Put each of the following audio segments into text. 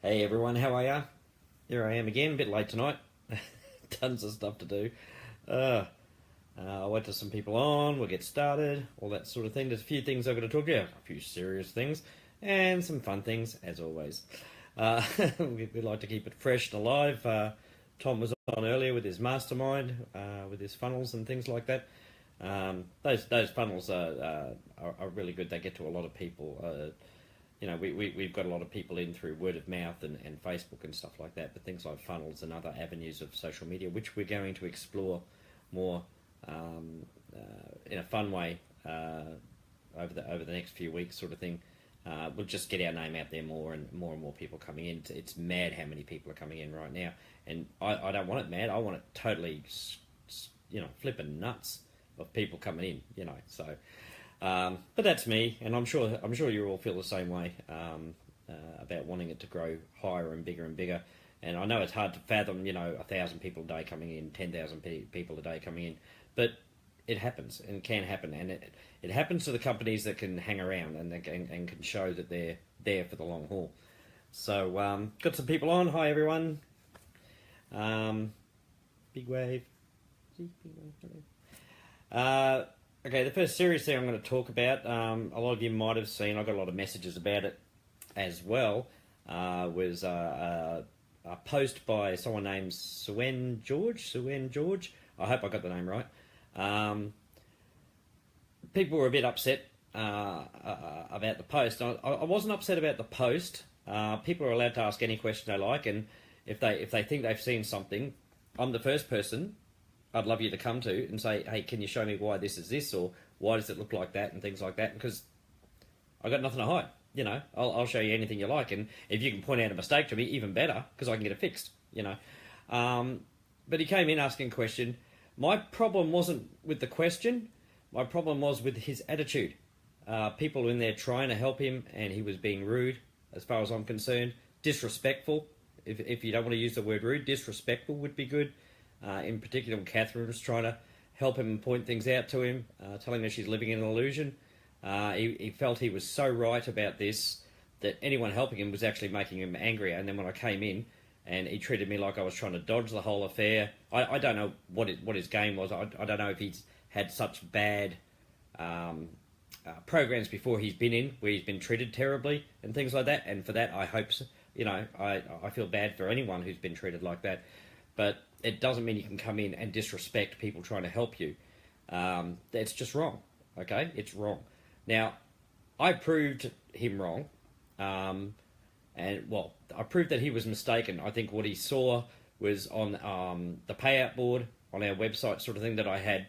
Hey everyone, how are ya? Here I am again, a bit late tonight. Tons of stuff to do. I'll wait till some people on, we'll get started, all that sort of thing. There's a few things I've got to talk about, a few serious things, and some fun things, as always. We like to keep it fresh and alive. Tom was on earlier with his mastermind, with his funnels and things like that. Those funnels are really good. They get to a lot of people. We've got a lot of people in through word of mouth and Facebook and stuff like that, but things like funnels and other avenues of social media, which we're going to explore more in a fun way over the next few weeks, sort of thing. We'll just get our name out there more and more people coming in. It's mad how many people are coming in right now, and I don't want it mad. I want it totally, flipping nuts of people coming in. So. But that's me, and I'm sure you all feel the same way about wanting it to grow higher and bigger. And I know it's hard to fathom, 1,000 people a day coming in, 10,000 people a day coming in, but it happens and can happen, and it happens to the companies that can hang around and can show that they're there for the long haul. So got some people on. Hi everyone. Big wave. Okay, the first serious thing I'm going to talk about, a lot of you might have seen, I got a lot of messages about it as well, was a post by someone named Suen George. I hope I got the name right. People were a bit upset about the post. I wasn't upset about the post. People are allowed to ask any question they like, and if they think they've seen something, I'm the first person I'd love you to come to and say, hey, can you show me why this is this, or why does it look like that, and things like that, because I've got nothing to hide. I'll show you anything you like, and if you can point out a mistake to me, even better, because I can get it fixed. But he came in asking a question. My problem wasn't with the question. My problem was with his attitude. People were in there trying to help him, and he was being rude, as far as I'm concerned. Disrespectful. If you don't want to use the word rude, disrespectful would be good. In particular, Catherine was trying to help him and point things out to him, telling her she's living in an illusion. He felt he was so right about this that anyone helping him was actually making him angrier. And then when I came in, and he treated me like I was trying to dodge the whole affair. I don't know what his game was. I don't know if he's had such bad programs before he's been in, where he's been treated terribly and things like that. And for that, I hope, I feel bad for anyone who's been treated like that. But it doesn't mean you can come in and disrespect people trying to help you. It's just wrong, okay? It's wrong. Now, I proved him wrong. I proved that he was mistaken. I think what he saw was on the payout board on our website, sort of thing, that I had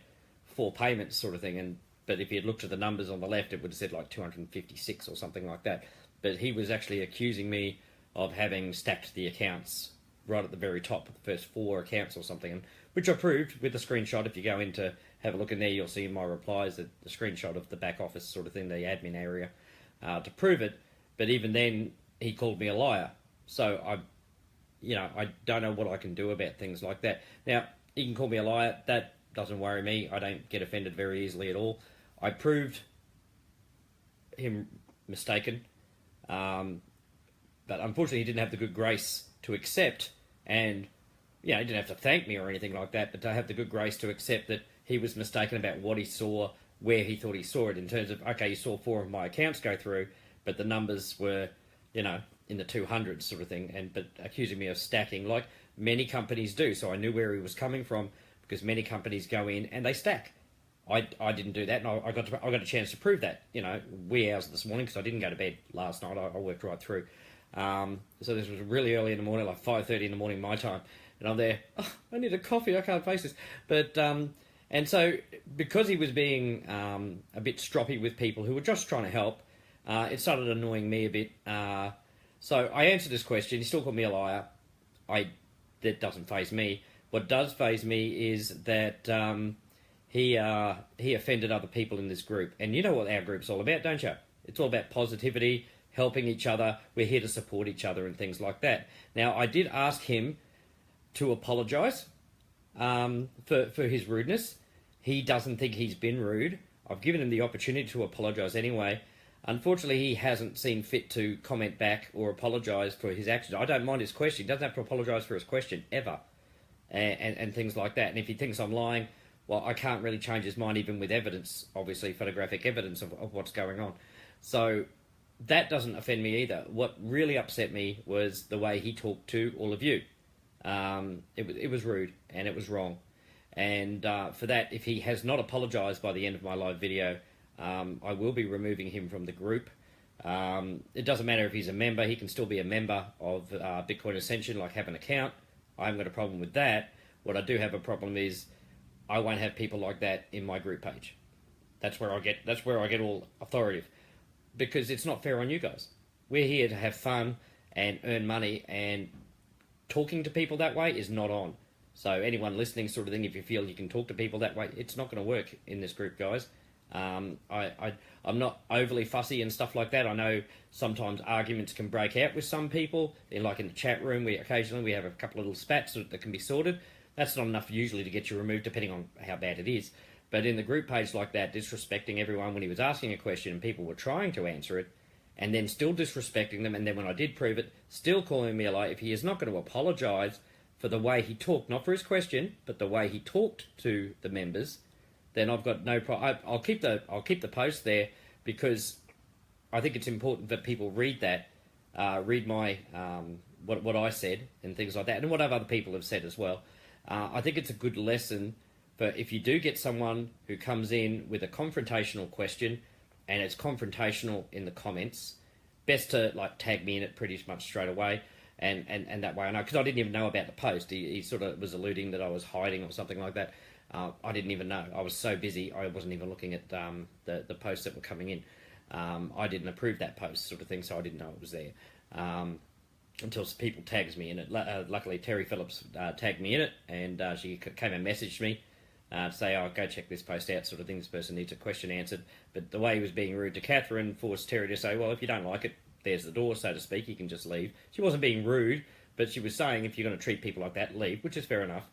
4 payments, sort of thing. But if he had looked at the numbers on the left, it would have said like 256 or something like that. But he was actually accusing me of having stacked the accounts right at the very top of the first 4 accounts or something, which I proved with the screenshot. If you go in to have a look in there, you'll see in my replies that the screenshot of the back office sort of thing, the admin area, to prove it. But even then, he called me a liar. So I don't know what I can do about things like that. Now, he can call me a liar. That doesn't worry me. I don't get offended very easily at all. I proved him mistaken. But unfortunately, he didn't have the good grace to accept, and he didn't have to thank me or anything like that, but to have the good grace to accept that he was mistaken about what he saw, where he thought he saw it, in terms of, okay, you saw 4 of my accounts go through, but the numbers were, in the 200s sort of thing, but accusing me of stacking, like many companies do. So I knew where he was coming from, because many companies go in and they stack. I didn't do that, and I got a chance to prove that, wee hours this morning, because I didn't go to bed last night. I worked right through. So this was really early in the morning, like 5:30 in the morning my time, and I'm there, I need a coffee, I can't face this. But and so because he was being a bit stroppy with people who were just trying to help, it started annoying me a bit. So I answered this question. He still called me a liar. That doesn't faze me. What does faze me is that he offended other people in this group, and you know what our group's all about, don't you? It's all about positivity, helping each other. We're here to support each other and things like that. Now, I did ask him to apologise for his rudeness. He doesn't think he's been rude. I've given him the opportunity to apologise anyway. Unfortunately, he hasn't seen fit to comment back or apologise for his actions. I don't mind his question. He doesn't have to apologise for his question, ever. And things like that. And if he thinks I'm lying, well, I can't really change his mind even with evidence, obviously, photographic evidence of what's going on. So that doesn't offend me either. What really upset me was the way he talked to all of you. It was rude and it was wrong. And for that, if he has not apologised by the end of my live video, I will be removing him from the group. It doesn't matter if he's a member. He can still be a member of Bitcoin Ascension, like have an account. I haven't got a problem with that. What I do have a problem is I won't have people like that in my group page. That's where I get all authoritative, because it's not fair on you guys. We're here to have fun and earn money, and talking to people that way is not on. So anyone listening, sort of thing, if you feel you can talk to people that way, it's not going to work in this group, guys. I'm not overly fussy and stuff like that. I know sometimes arguments can break out with some people. Like in the chat room, occasionally we have a couple of little spats that can be sorted. That's not enough usually to get you removed, depending on how bad it is. But in the group page like that, disrespecting everyone when he was asking a question and people were trying to answer it, and then still disrespecting them, and then when I did prove it, still calling me a liar. If he is not going to apologise for the way he talked, not for his question, but the way he talked to the members, then I've got no problem. I'll keep the post there, because I think it's important that people read that, read my what I said and things like that, and what other people have said as well. I think it's a good lesson for if you do get someone who comes in with a confrontational question, and it's confrontational in the comments, best to like tag me in it pretty much straight away. And that way I know, because I didn't even know about the post. He sort of was alluding that I was hiding or something like that. I didn't even know. I was so busy, I wasn't even looking at the posts that were coming in. I didn't approve that post, sort of thing, so I didn't know it was there until people tags me in it. Luckily, Terry Phillips tagged me in it, and she came and messaged me to say, "Oh, go check this post out," sort of thing. This person needs a question answered. But the way he was being rude to Catherine forced Terry to say, "Well, if you don't like it, there's the door, so to speak. You can just leave." She wasn't being rude, but she was saying, if you're going to treat people like that, leave, which is fair enough.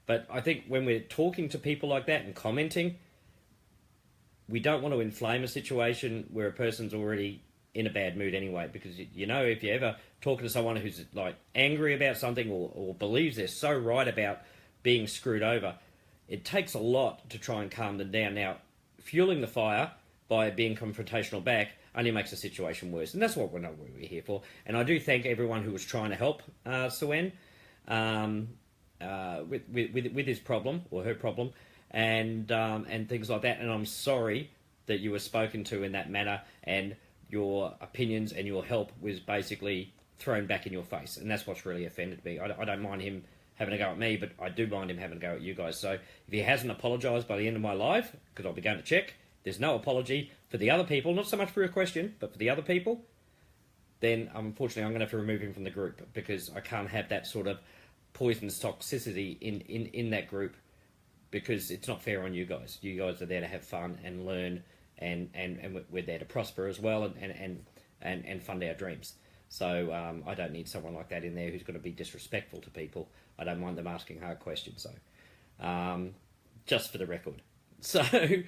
But I think when we're talking to people like that and commenting, we don't want to inflame a situation where a person's already in a bad mood anyway. Because, you know, if you're ever talking to someone who's like angry about something, or believes they're so right about being screwed over, it takes a lot to try and calm them down. Now, fueling the fire by being confrontational back only makes the situation worse. And that's what we're here for. And I do thank everyone who was trying to help Suen with his problem, or her problem, and things like that. And I'm sorry that you were spoken to in that manner, and your opinions and your help was basically thrown back in your face. And that's what's really offended me. I don't mind him having a go at me, but I do mind him having a go at you guys. So if he hasn't apologised by the end of my live, because I'll be going to check, there's no apology for the other people, not so much for your question, but for the other people, then unfortunately I'm going to have to remove him from the group, because I can't have that sort of poisonous toxicity in that group, because it's not fair on you guys. You guys are there to have fun and learn, and we're there to prosper as well, and fund our dreams. So I don't need someone like that in there who's going to be disrespectful to people. I don't mind them asking hard questions, so just for the record. So if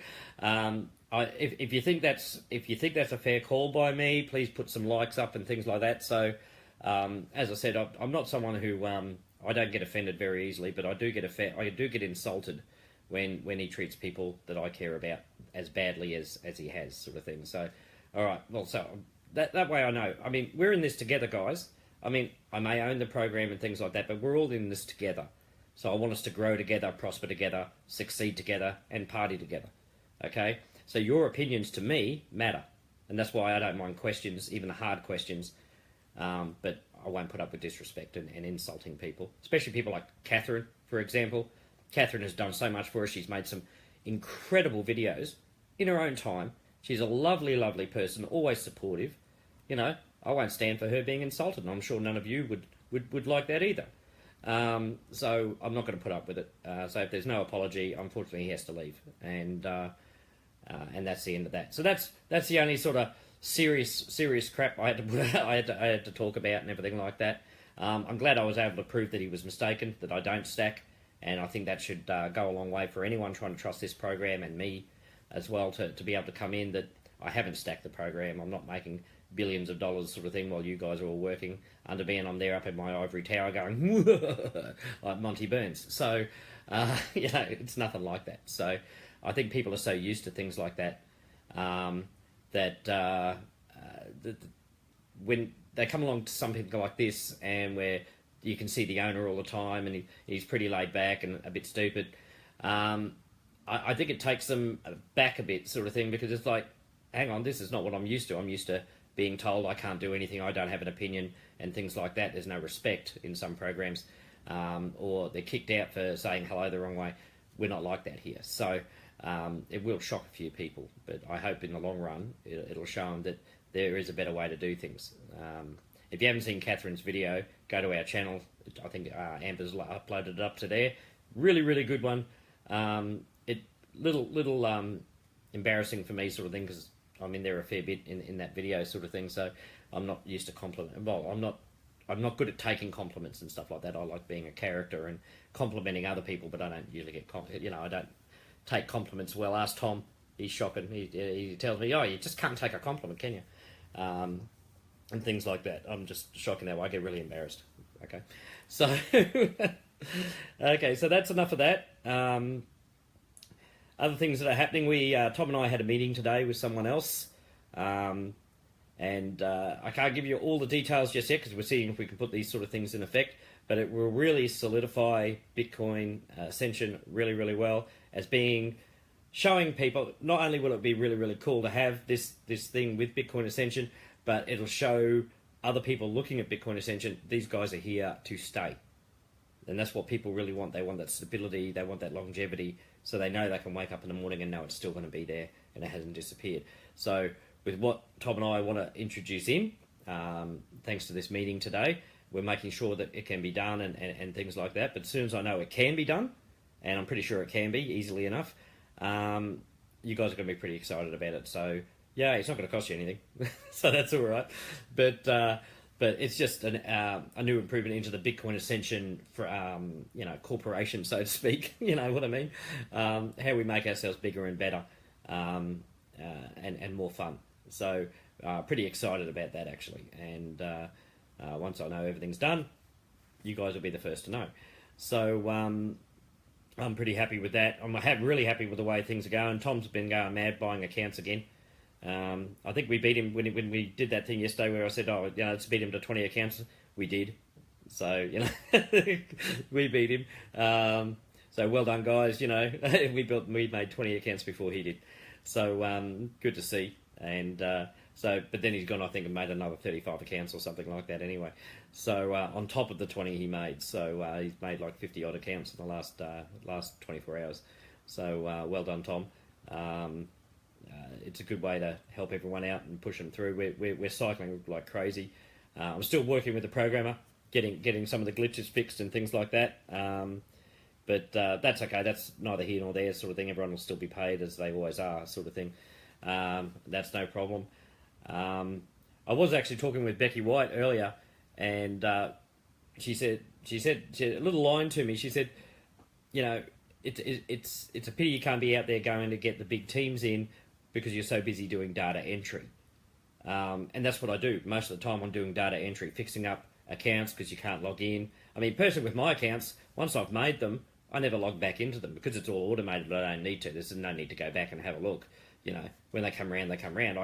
you think that's a fair call by me, please put some likes up and things like that. So as I said, I'm not someone who I don't get offended very easily, but I do get insulted when he treats people that I care about as badly as he has, sort of thing. So all right, well, so that way I know. I mean, we're in this together, guys. I mean, I may own the program and things like that, but we're all in this together. So I want us to grow together, prosper together, succeed together, and party together. Okay? So your opinions to me matter. And that's why I don't mind questions, even the hard questions. But I won't put up with disrespect and insulting people. Especially people like Catherine, for example. Catherine has done so much for us. She's made some incredible videos in her own time. She's a lovely, lovely person, always supportive. You know, I won't stand for her being insulted, and I'm sure none of you would like that either. So I'm not going to put up with it. So if there's no apology, unfortunately he has to leave, and that's the end of that. So that's the only sort of serious crap I had to talk about and everything like that. I'm glad I was able to prove that he was mistaken, that I don't stack, and I think that should go a long way for anyone trying to trust this program, and me as well, to be able to come in, that I haven't stacked the program. I'm not making billions of dollars sort of thing while you guys are all working under me, and I'm there up in my ivory tower going like Monty Burns. So you know, it's nothing like that. So I think people are so used to things like that that when they come along to something like this, and where you can see the owner all the time, and he's pretty laid back and a bit stupid, I think it takes them back a bit, sort of thing, because it's like, hang on, this is not what I'm used to. I'm used to being told I can't do anything, I don't have an opinion, and things like that. There's no respect in some programs, or they're kicked out for saying hello the wrong way. We're not like that here. So it will shock a few people, but I hope in the long run it'll show them that there is a better way to do things. If you haven't seen Catherine's video, go to our channel. I think Amber's uploaded it up to there. Really, really good one. Little embarrassing for me, sort of thing, because I'm in there a fair bit in that video, sort of thing. So I'm not used to compliment. Well, I'm not good at taking compliments and stuff like that. I like being a character and complimenting other people, but I don't usually get I don't take compliments well. Ask Tom. He's shocking. He tells me, oh, you just can't take a compliment, can you? And things like that. I'm just shocking that way. I get really embarrassed. Okay, so okay, so that's enough of that. Other things that are happening, Tom and I had a meeting today with someone else, and I can't give you all the details just yet because we're seeing if we can put these sort of things in effect, but it will really solidify Bitcoin Ascension really, really well as showing people. Not only will it be really, really cool to have this thing with Bitcoin Ascension, but it'll show other people looking at Bitcoin Ascension, these guys are here to stay. And that's what people really want. They want that stability, they want that longevity, so they know they can wake up in the morning and know it's still going to be there and it hasn't disappeared. So with what Tom and I want to introduce in, thanks to this meeting today, we're making sure that it can be done and things like that. But as soon as I know it can be done, and I'm pretty sure it can be easily enough, you guys are going to be pretty excited about it. So yeah, it's not going to cost you anything, so that's all right. But it's just a new improvement into the Bitcoin Ascension for corporation, so to speak. You know what I mean? How we make ourselves bigger and better, and more fun. So pretty excited about that actually. And once I know everything's done, you guys will be the first to know. So I'm pretty happy with that. I'm really happy with the way things are going. Tom's been going mad buying accounts again. I think we beat him when we did that thing yesterday where I said, let's beat him to 20 accounts. We did. So, we beat him. So well done, guys. We made 20 accounts before he did. So good to see. And but then he's gone, I think, and made another 35 accounts or something like that anyway. So on top of the 20 he made. So he's made like 50 odd accounts in the last 24 hours. So well done, Tom. It's a good way to help everyone out and push them through. We're cycling like crazy. I'm still working with the programmer, getting some of the glitches fixed and things like that. But that's okay. That's neither here nor there, sort of thing. Everyone will still be paid as they always are, sort of thing. That's no problem. I was actually talking with Becky White earlier, and she said a little line to me. She said, it's a pity you can't be out there going to get the big teams in because you're so busy doing data entry. And that's what I do. Most of the time I'm doing data entry, fixing up accounts because you can't log in. I mean, personally with my accounts, once I've made them, I never log back into them because it's all automated. I don't need to. There's no need to go back and have a look. When they come around, they come around.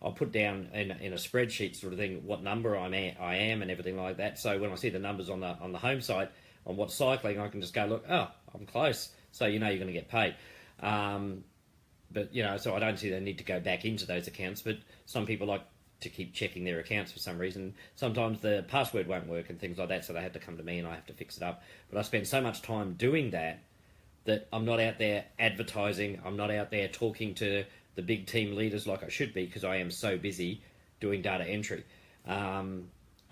I'll put down in a spreadsheet sort of thing what number I am and everything like that. So when I see the numbers on the home site on what's cycling, I can just go look. Oh, I'm close. So you're going to get paid. But so I don't see the need to go back into those accounts. But some people like to keep checking their accounts for some reason. Sometimes the password won't work and things like that, so they have to come to me and I have to fix it up. But I spend so much time doing that I'm not out there advertising. I'm not out there talking to the big team leaders like I should be because I am so busy doing data entry. What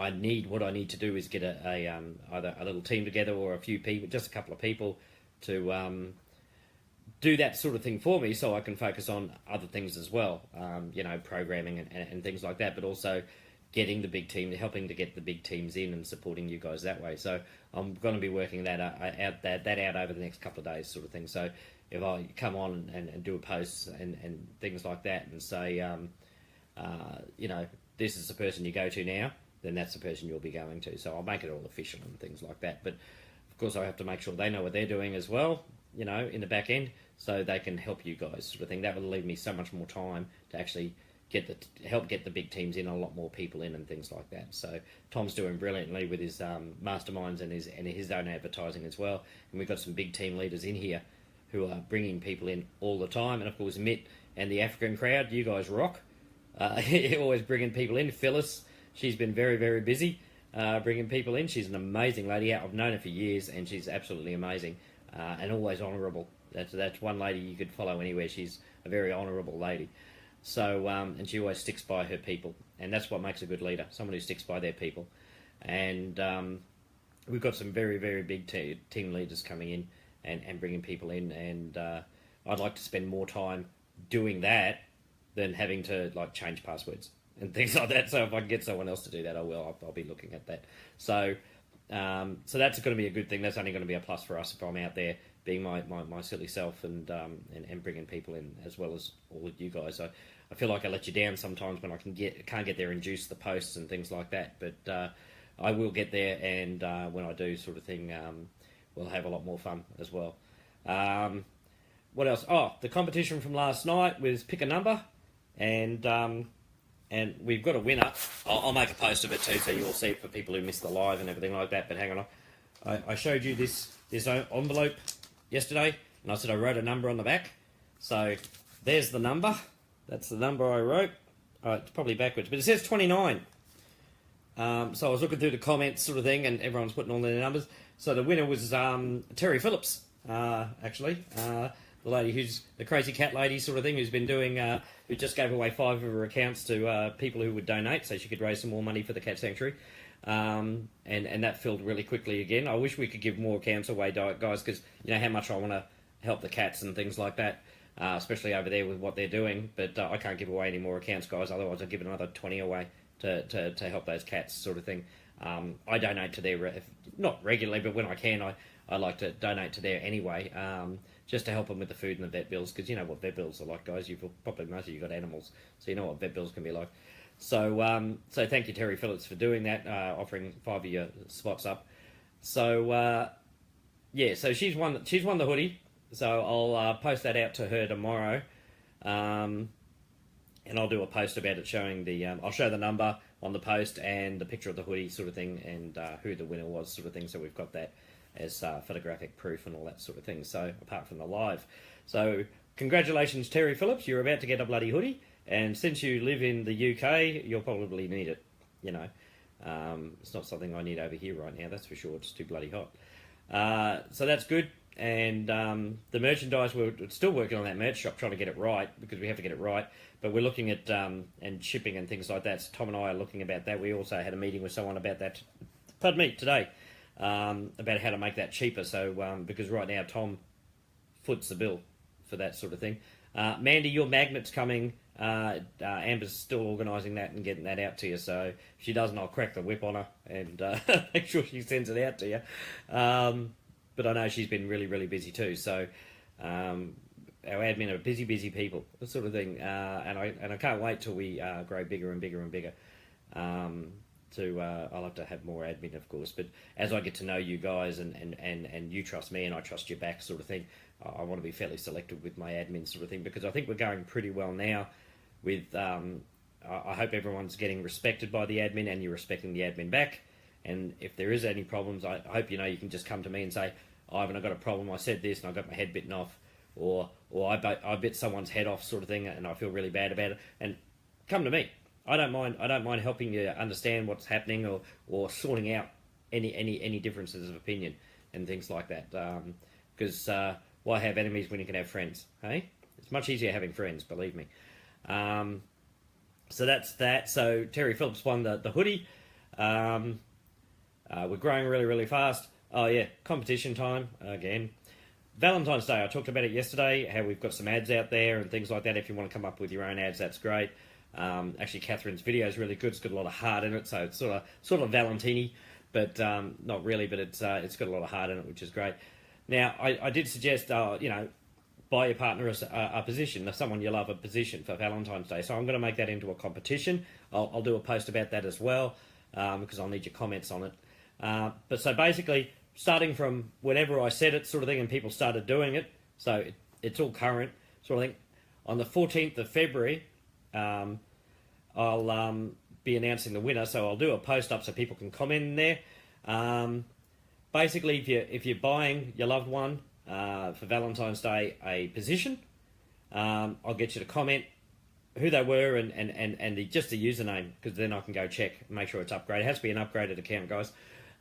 I need to do is get either a little team together or a few people, just a couple of people, to do that sort of thing for me, so I can focus on other things as well. Programming and things like that, but also getting the big team, helping to get the big teams in and supporting you guys that way. So I'm going to be working that out over the next couple of days, sort of thing. So if I come on and do a post and things like that and say, you know, this is the person you go to now, then that's the person you'll be going to. So I'll make it all official and things like that. But of course, I have to make sure they know what they're doing as well, you know, in the back end, so they can help you guys, sort of thing. That will leave me so much more time to actually help get the big teams in, a lot more people in, and things like that. So Tom's doing brilliantly with his masterminds and his own advertising as well. And we've got some big team leaders in here who are bringing people in all the time. And of course, Mitt and the African crowd, you guys rock. Always bringing people in. Phyllis, she's been very, very busy bringing people in. She's an amazing lady. I've known her for years, and she's absolutely amazing and always honourable. That's one lady you could follow anywhere. She's a very honourable lady. So, and she always sticks by her people, and that's what makes a good leader, someone who sticks by their people. And we've got some very, very big team leaders coming in and bringing people in, and I'd like to spend more time doing that than having to like change passwords and things like that. So if I can get someone else to do that, I will. I'll be looking at that. So so that's going to be a good thing. That's only going to be a plus for us if I'm out there being my silly self and bringing people in, as well as all of you guys. I feel like I let you down sometimes when I can't get there and juice the posts and things like that. But I will get there, and when I do, sort of thing, we'll have a lot more fun as well. What else? Oh, the competition from last night was pick a number, and we've got a winner. I'll make a post of it too, so you'll see it for people who missed the live and everything like that. But hang on, I showed you this envelope yesterday, and I said I wrote a number on the back. So there's the number. That's the number I wrote. It's probably backwards, but it says 29. So I was looking through the comments, sort of thing, and everyone's putting all their numbers. So the winner was Terry Phillips, actually. The lady who's the crazy cat lady, sort of thing, who's been doing, who just gave away 5 of her accounts to people who would donate, so she could raise some more money for the cat sanctuary. And that filled really quickly again. I wish we could give more accounts away, guys, because you know how much I want to help the cats and things like that, especially over there with what they're doing. But I can't give away any more accounts, guys. Otherwise, I'll give another 20 away to help those cats, sort of thing. I donate to their, not regularly, but when I can, I like to donate to there anyway, just to help them with the food and the vet bills, because you know what vet bills are like, guys. Probably most of you got animals, so you know what vet bills can be like. So, so thank you, Terry Phillips, for doing that, offering 5 of your spots up. So, yeah, so she's won the hoodie. So I'll post that out to her tomorrow, and I'll do a post about it showing the. I'll show the number on the post and the picture of the hoodie, sort of thing, and who the winner was, sort of thing. So we've got that as photographic proof and all that sort of thing. So apart from the live, so congratulations, Terry Phillips, you're about to get a bloody hoodie. And since you live in the UK, you'll probably need it, you know. It's not something I need over here right now, that's for sure. It's too bloody hot. So that's good. And the merchandise, we're still working on that merch shop, trying to get it right, because we have to get it right. But we're looking at and shipping and things like that. So Tom and I are looking about that. We also had a meeting with someone about that, pardon me, today, about how to make that cheaper. So because right now Tom foots the bill for that sort of thing. Mandy, your magnet's coming. Amber's still organising that and getting that out to you, so if she doesn't, I'll crack the whip on her and make sure she sends it out to you. But I know she's been really, really busy too, so our admin are busy people, that sort of thing, and I can't wait till we grow bigger and bigger and bigger. I'll have to have more admin, of course, but as I get to know you guys and you trust me and I trust you back, sort of thing, I want to be fairly selective with my admin, sort of thing, because I think we're going pretty well now with, I hope everyone's getting respected by the admin and you're respecting the admin back. And if there is any problems, I hope you know you can just come to me and say, Ivan, I've got a problem, I said this and I got my head bitten off, or I bit someone's head off, sort of thing, and I feel really bad about it, and come to me. I don't mind helping you understand what's happening or sorting out any differences of opinion and things like that. Because why have enemies when you can have friends? Hey, it's much easier having friends, believe me. So that's that. So Terry Phillips won the hoodie. We're growing really, really fast. Oh yeah, competition time again. Valentine's Day, I talked about it yesterday, how we've got some ads out there and things like that. If you want to come up with your own ads, that's great. Actually, Catherine's video is really good. It's got a lot of heart in it, so it's sort of Valentini, but not really. But it's got a lot of heart in it, which is great. Now, I did suggest, you know, buy your partner a position, someone you love a position for Valentine's Day. So I'm going to make that into a competition. I'll do a post about that as well, because I'll need your comments on it. But so basically, starting from whenever I said it, sort of thing, and people started doing it, so it's all current, sort of thing. On the 14th of February, I'll be announcing the winner, so I'll do a post up so people can comment in there. Basically, if you're buying your loved one for Valentine's Day a position, I'll get you to comment who they were and just the username, because then I can go check and make sure it's upgraded. It has to be an upgraded account, guys.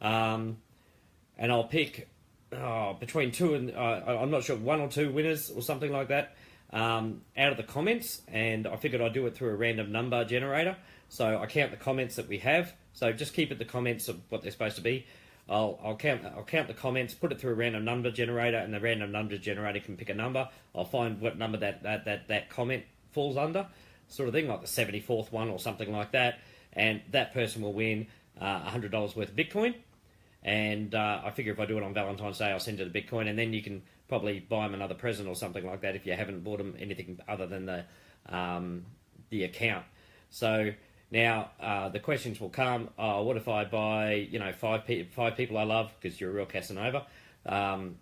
And I'll pick between two and I'm not sure, 1 or 2 winners or something like that out of the comments, and I figured I'd do it through a random number generator. So I count the comments that we have. So just keep it the comments of what they're supposed to be. I'll count the comments, put it through a random number generator, and the random number generator can pick a number. I'll find what number that comment falls under, sort of thing, like the 74th one or something like that, and that person will win $100 worth of Bitcoin. And I figure if I do it on Valentine's Day, I'll send you the Bitcoin, and then you can probably buy them another present or something like that if you haven't bought them anything other than the account. So now the questions will come. What if I buy, 5 people I love, because you're a real Casanova,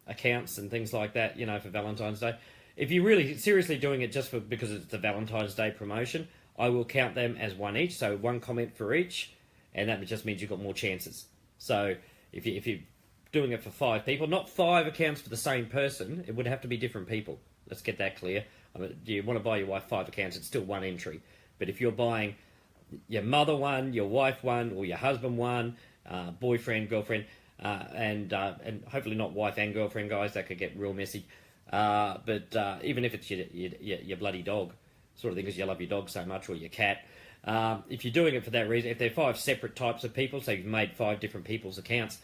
accounts and things like that, for Valentine's Day. If you're really seriously doing it just because it's the Valentine's Day promotion, I will count them as one each, so 1 comment for each, and that just means you've got more chances. So if you're doing it for 5 people, not 5 accounts for the same person, it would have to be different people. Let's get that clear. I mean, you want to buy your wife 5 accounts, it's still 1 entry. But if you're buying your mother one, your wife one, or your husband one, boyfriend, girlfriend, and hopefully not wife and girlfriend, guys, that could get real messy. But even if it's your bloody dog, sort of thing, because you love your dog so much, or your cat, if you're doing it for that reason, if they're 5 separate types of people, so you've made 5 different people's accounts,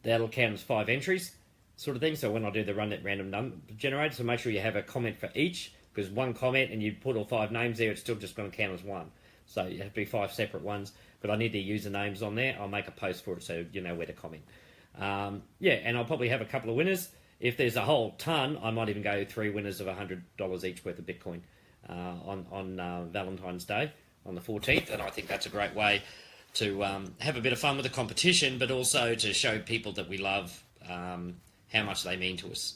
that'll count as 5 entries, sort of thing. So when I do the random number generator, so make sure you have a comment for each, because 1 comment and you put all 5 names there, it's still just going to count as 1. So you have to be 5 separate ones, but I need their usernames on there. I'll make a post for it so you know where to comment. And I'll probably have a couple of winners. If there's a whole ton, I might even go 3 winners of $100 each worth of Bitcoin on Valentine's Day on the 14th, and I think that's a great way to have a bit of fun with the competition, but also to show people that we love how much they mean to us.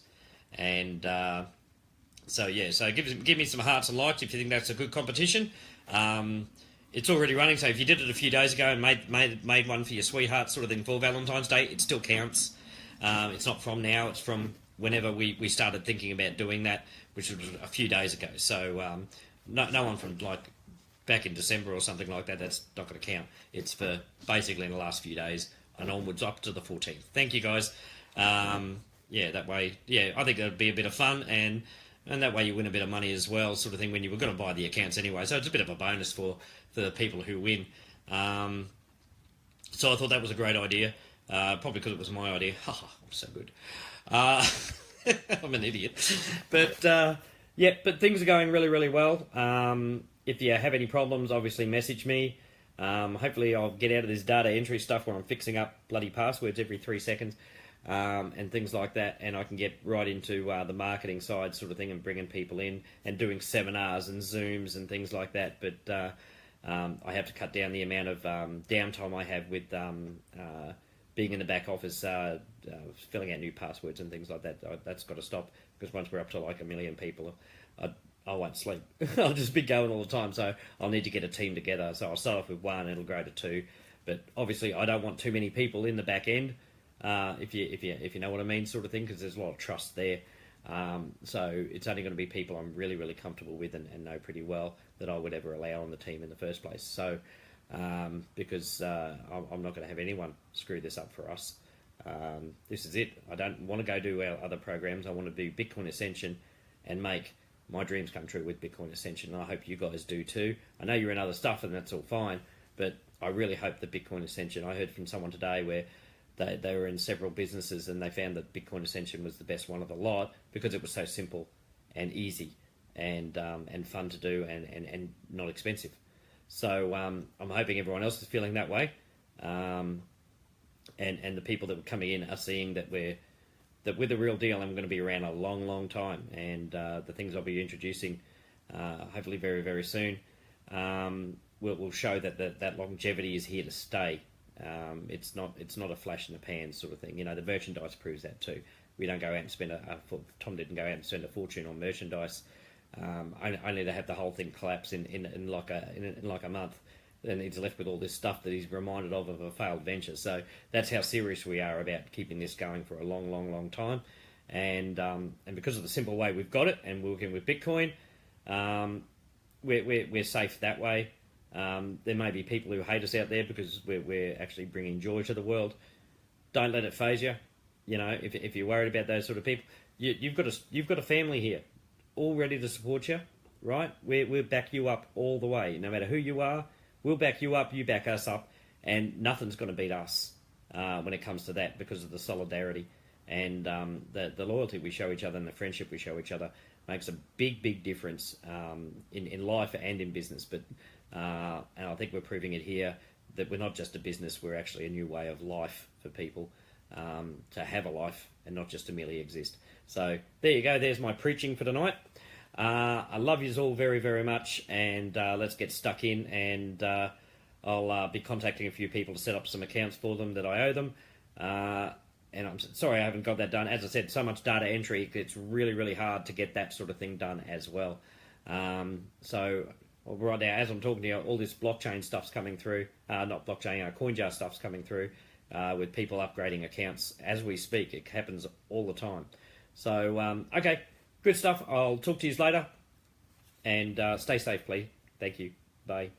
And so give me some hearts and likes if you think that's a good competition. It's already running, so if you did it a few days ago and made one for your sweetheart, sort of thing, for Valentine's Day, it still counts. It's not from now, it's from whenever we started thinking about doing that, which was a few days ago. So no one from like back in December or something like that, that's not going to count. It's for basically in the last few days and onwards up to the 14th. Thank you, guys. That way, I think it'd be a bit of fun, and that way you win a bit of money as well, sort of thing, when you were going to buy the accounts anyway. So it's a bit of a bonus for the people who win. So I thought that was a great idea, probably because it was my idea. Haha, I'm so good. I'm an idiot. But things are going really, really well. If you have any problems, obviously message me. Hopefully I'll get out of this data entry stuff where I'm fixing up bloody passwords every 3 seconds. And things like that, and I can get right into the marketing side, sort of thing, and bringing people in and doing seminars and Zooms and things like that. But I have to cut down the amount of downtime I have with being in the back office, filling out new passwords and things like that. That's got to stop, because once we're up to like 1 million people, I won't sleep. I'll just be going all the time, so I'll need to get a team together. So I'll start off with 1, it'll grow to 2, but obviously I don't want too many people in the back end. If you know what I mean, sort of thing, because there's a lot of trust there. So it's only going to be people I'm really, really comfortable with and know pretty well that I would ever allow on the team in the first place. So because I'm not going to have anyone screw this up for us. This is it. I don't want to go do our other programs. I want to do Bitcoin Ascension and make my dreams come true with Bitcoin Ascension. And I hope you guys do too. I know you're in other stuff and that's all fine, but I really hope that Bitcoin Ascension, I heard from someone today where they were in several businesses and they found that Bitcoin Ascension was the best one of the lot because it was so simple and easy and fun to do and not expensive. So I'm hoping everyone else is feeling that way, and the people that were coming in are seeing that we're that with the real deal, I'm going to be around a long, long time, and the things I'll be introducing, hopefully very, very soon, will show that that longevity is here to stay. It's not a flash in the pan sort of thing. You know, the merchandise proves that too. We don't go out and spend Tom didn't go out and spend a fortune on merchandise, only to have the whole thing collapse in like a month. And he's left with all this stuff that he's reminded of a failed venture. So that's how serious we are about keeping this going for a long, long, long time. And because of the simple way we've got it, and we're working with Bitcoin, we're safe that way. There may be people who hate us out there because we're actually bringing joy to the world. Don't let it phase you. You know, if you're worried about those sort of people, you've got a family here, all ready to support you, right? We'll back you up all the way, no matter who you are. We'll back you up, you back us up, and nothing's going to beat us when it comes to that, because of the solidarity and the loyalty we show each other and the friendship we show each other makes a big, big difference in life and in business. But and I think we're proving it here that we're not just a business, we're actually a new way of life for people, to have a life and not just to merely exist. So there you go, there's my preaching for tonight. I love you all very, very much, and let's get stuck in, and I'll be contacting a few people to set up some accounts for them that I owe them, and I'm sorry I haven't got that done. As I said, so much data entry, it's really, really hard to get that sort of thing done as well. So right now, as I'm talking to you, all this blockchain stuff's coming through, not blockchain, CoinJar stuff's coming through, with people upgrading accounts as we speak. It happens all the time. So, okay. Good stuff. I'll talk to you later. And stay safe, please. Thank you. Bye.